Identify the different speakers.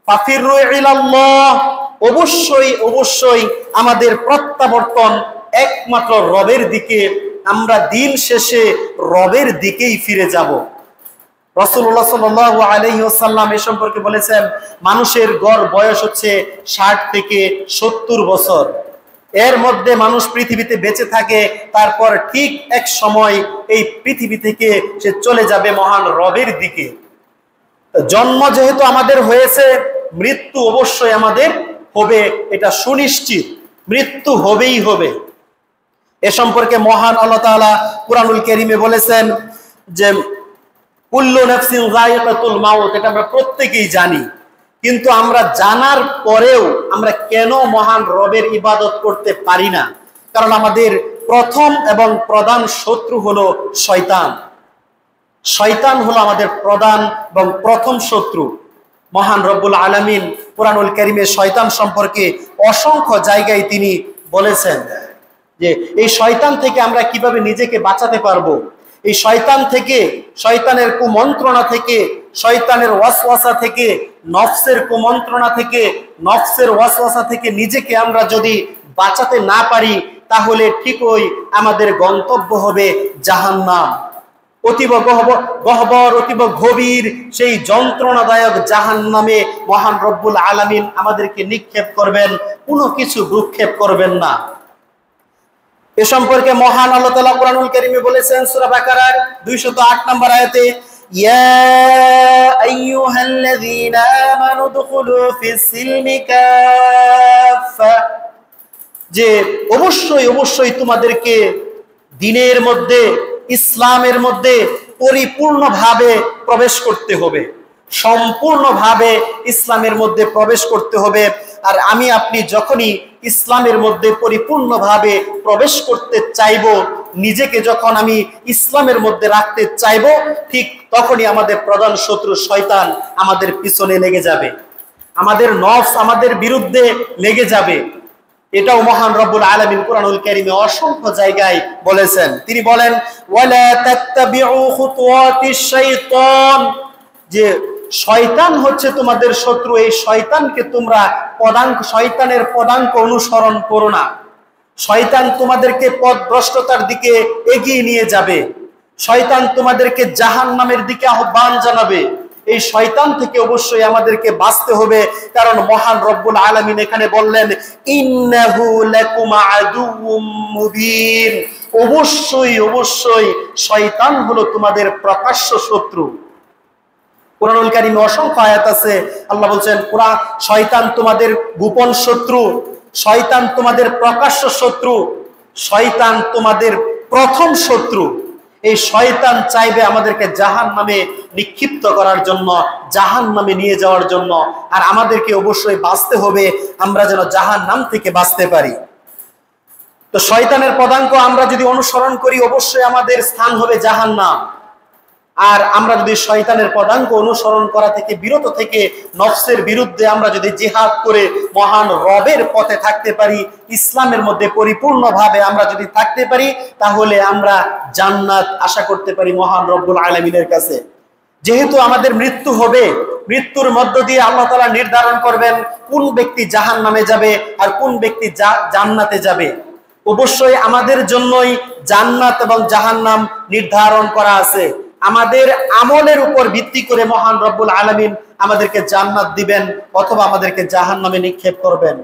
Speaker 1: ফাফিরু ইলাল্লাহ, অবশ্যই অবশ্যই আমাদের প্রত্যাবর্তন একমাত্র রবের দিকে। আমরা দিন শেষে রবের দিকেই ফিরে যাব। রাসূলুল্লাহ সাল্লাল্লাহু আলাইহি ওয়াসাল্লাম এ সম্পর্কে বলেছেন, মানুষের গড় বয়স হচ্ছে 60 থেকে 70 বছর। এর মধ্যে মানুষ পৃথিবীতে বেঁচে থাকে, তারপর ঠিক এক সময় এই পৃথিবী থেকে সে চলে যাবে মহান রবের দিকে। জন্ম যেহেতু আমাদের হয়েছে, মৃত্যু অবশ্যই আমাদের হবে, এটা সুনিশ্চিত, মৃত্যু হবেই হবে। এ সম্পর্কে মহান আল্লাহ তাআলা কুরআনুল কারীমে বলেছেন যে কুল্লু নাফসিন যায়িকাতুল মাউত, এটা আমরা প্রত্যেকেই জানি। কিন্তু আমরা জানার পরেও আমরা কেন মহান রবের ইবাদত করতে পারি না? কারণ আমাদের প্রথম এবং প্রধান শত্রু হলো শয়তান। শয়তান হলো আমাদের প্রধান এবং প্রথম শত্রু। মহান রব্বুল আলামিন কুরআনুল কারীমে শয়তান সম্পর্কে অসংখ্য জায়গায় তিনি বলেছেন যে এই শয়তান থেকে আমরা কিভাবে নিজেকে বাঁচাতে পারবো। এই শয়তান থেকে, শয়তানের কুমন্ত্রণা থেকে, শয়তানের ওয়াসওয়াসা থেকে, নফসের কুমন্ত্রণা থেকে, নফসের ওয়াসওয়াসা থেকে নিজেকে আমরা যদি বাঁচাতে না পারি, তাহলে ঠিকই আমাদের গন্তব্য হবে জাহান্নাম। অতীব গহ্বর, অতীব গভীর সেই যন্ত্রণাদায়ক জাহান্নামে মহান রব্বুল আলামিন আমাদেরকে নিক্ষেপ করবেন, কোনো কিছু ভ্রুক্ষেপ করবেন না। এ সম্পর্কে মহান আল্লাহ তাআলা কুরআনুল কারীমে বলেছেন সূরা বাকারার 208 নম্বর আয়াতে, ইয়া আইয়ুহাল্লাযীনা আমানু দুখুলু ফিস সিলমি কাফা, যে অবশ্যই অবশ্যই তোমাদেরকে দ্বীনের মধ্যে, ইসলামের মধ্যে পরিপূর্ণভাবে প্রবেশ করতে হবে, সম্পূর্ণভাবে ইসলামের মধ্যে প্রবেশ করতে হবে। আর আমি আপনি যখনই ইসলামের মধ্যে পরিপূর্ণভাবে প্রবেশ করতে চাইব, নিজেকে যখন আমি ইসলামের মধ্যে রাখতে চাইব, ঠিক তখনই আমাদের প্রধান শত্রু শয়তান আমাদের পিছনে লেগে যাবে, আমাদের নফস আমাদের বিরুদ্ধে লেগে যাবে। এটাও মহান রব্বুল আলামিন কুরআনুল কারীমে অসংখ্য জায়গায় বলেছেন। তিনি বলেন, ওয়ালা তাত্তাবিউ খুতুওয়াতিশ শাইতান, যে শয়তান হচ্ছে তোমাদের শত্রু, এই শয়তানকে তোমরা শয়তানের পদাঙ্ক অনুসরণ করো না। শয়তান তোমাদেরকে পথভ্রষ্টতার দিকে এগিয়ে নিয়ে যাবে, শয়তান তোমাদেরকে জাহান্নামের দিকে আহ্বান জানাবে। এই শয়তান থেকে অবশ্যই আমাদেরকে বাঁচতে হবে, কারণ মহান রব্বুল আলামিন এখানে বললেন, ইন্নাহু লাকুম আদুউম মুবিন, অবশ্যই অবশ্যই শয়তান হলো তোমাদের প্রকাশ্য শত্রু। কুরআনুল কারীমে অসংখ্য আয়াত আছে, আল্লাহ বলছেন শয়তান তোমাদের গোপন শত্রু, শয়তান তোমাদের প্রকাশ্য শত্রু, শয়তান তোমাদের প্রথম শত্রু। এই শয়তান চাইবে আমাদেরকে জাহান্নামে নিক্ষিপ্ত করার জন্য, জাহান্নামে নিয়ে যাওয়ার জন্য। আর আমাদেরকে অবশ্যই বাঁচতে হবে, আমরা যেন জাহান্নাম থেকে বাঁচতে পারি। তো শয়তানের পদাঙ্ক আমরা যদি অনুসরণ করি, অবশ্যই আমাদের স্থান হবে জাহান্নাম। আর আমরা যদি শয়তানের পদাঙ্ক অনুসরণ করা থেকে বিরত থেকে নফসের বিরুদ্ধে আমরা যদি জিহাদ করে মহান রবের পথে থাকতে পারি, ইসলামের মধ্যে পরিপূর্ণভাবে আমরা যদি থাকতে পারি, তাহলে আমরা জান্নাত আশা করতে পারি মহান রব্বুল আলামিনের কাছে। যেহেতু আমাদের মৃত্যু হবে, মৃত্যুর মধ্য দিয়ে আল্লাহ তাআলা নির্ধারণ করবেন কোন ব্যক্তি জাহান্নামে যাবে আর কোন ব্যক্তি জান্নাতে যাবে। অবশ্যই আমাদের জন্যই জান্নাত এবং জাহান্নাম নির্ধারণ করা আছে। আমাদের আমলের উপর ভিত্তি করে মহান রব্বুল আলামিন আমাদেরকে জান্নাত দিবেন অথবা আমাদেরকে জাহান্নামে নিক্ষেপ করবেন।